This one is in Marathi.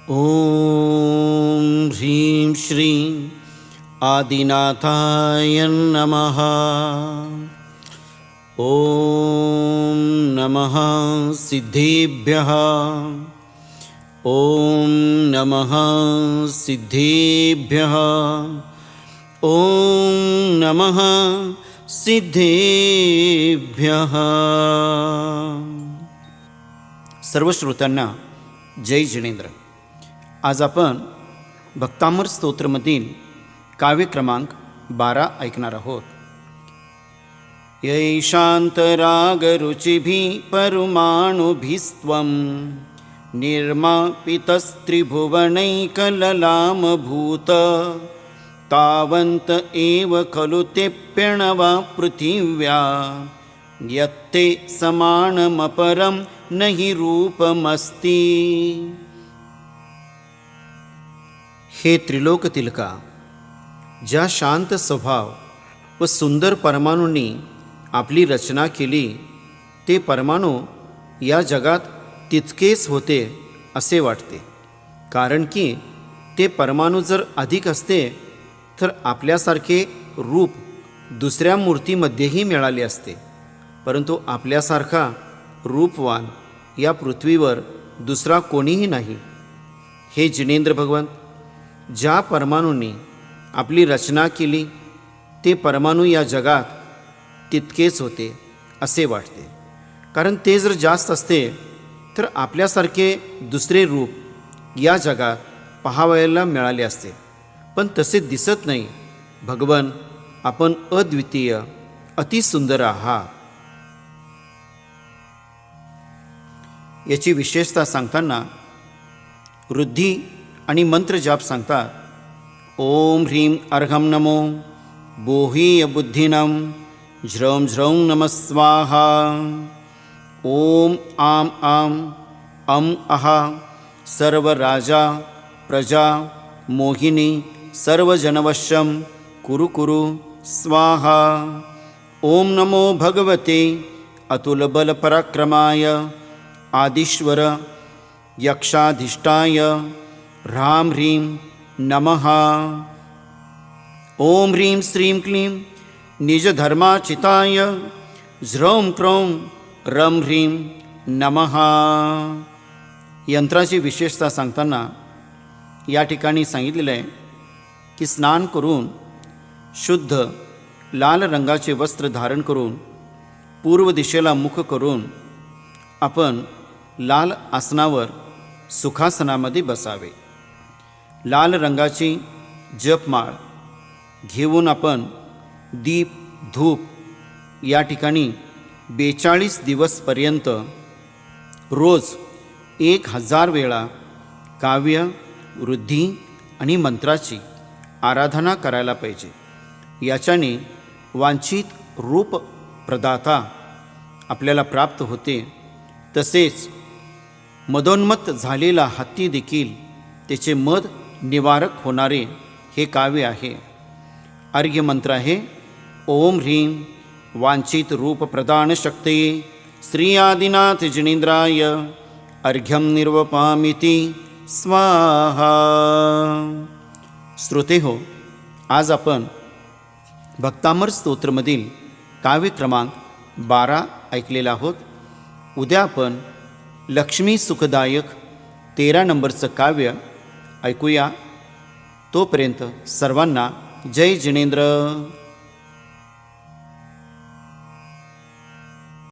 ॐ ह्रीं श्रीं आदिनाथाय नमः। ॐ नमः सिद्धेभ्यः। ॐ नमः सिद्धेभ्यः। ॐ नमः सिद्धेभ्यः। सर्व श्रोत्यांना जय जिनेंद्र। आज आपण भक्तामर स्तोत्रमधील काव्य क्रमांक 12 ऐकणार आहोत। यै शान्तरागरुचिभिः परुमाणुभिस्त्वं निर्मापितस्त्रिभुवनैकललामभूत तावन्त एव खलु ते प्रणवा पृथिव्या यत्ते समानमपरं नहि रूपमस्ति। हे त्रिलोक तिलका, ज्या शांत स्वभाव व सुंदर परमाणूंनी आपली रचना केली ते परमाणू या जगात तितकेच होते असे वाटते, कारण की ते परमाणू जर अधिक असते तर आपल्यासारखे रूप दुसऱ्या मूर्तीमध्येही मिळाले असते, परंतु आपल्यासारखा रूपवान या पृथ्वीवर दुसरा कोणीही नाही। हे जिनेंद्र भगवंत, ज्या परमाणूंनी आपली रचना केली ते परमाणू या जगात तितकेच होते असे वाटते, कारण ते जर जास्त असते तर आपल्यासारखे दुसरे रूप या जगात पाहावयाला मिळाले असते, पण तसे दिसत नाही। भगवन, आपण अद्वितीय अतिसुंदर आहात। याची विशेषता सांगताना वृद्धी आणि मंत्र जाप सांगतात। ओम ह्रीं अर्घं नमो बोहीय बुद्धिनं ज्रौं ज्रौं नमः स्वाहा। ओम आम आम अम अहा सर्वराजा प्रजा मोहिनी सर्वजनवशं कुरु कुरु स्वाहा। ओम नमो भगवते अतुलबलपराक्रमाय आदिश्वर यक्षाधिष्ठाय ह्रां ह्रीं नमः। ओम ह्रीं श्रीं क्लीं निजधर्माचिताय ज्रौं क्रौं रं ह्रीं नमः। यंत्राची विशेषता सांगताना या ठिकाणी सांगितलेलं आहे की स्नान करून शुद्ध लाल रंगाचे वस्त्र धारण करून पूर्व दिशेला मुख करून आपण लाल आसनावर सुखासनामध्ये बसावे। लाल रंगाची जपमाळ घेऊन आपण दीप धूप या ठिकाणी 42 दिवसपर्यंत रोज 1000 वेळा काव्य वृद्धी आणि मंत्राची आराधना करायला पाहिजे। याच्याने वांछित रूप प्रदाता आपल्याला प्राप्त होते, तसेच मदोन्मत्त झालेला हत्ती देखील त्याचे मद निवारक होणारे हे काव्य आहे। अर्घ्य मंत्र आहे ओम ह्रीं वांछित रूप प्रदान शक्तये श्री आदिनाथ जिनेंद्राय अर्घ्यं निर्वपामिति स्वाहा। श्रोते हो, आज आपण भक्तामर स्तोत्रमधील काव्य क्रमांक 12 ऐकलेला आहोत। उद्या आपण लक्ष्मी सुखदायक 13 नंबरचं काव्य ऐकूया। तोपर्यंत सर्वांना जय जिनेंद्र।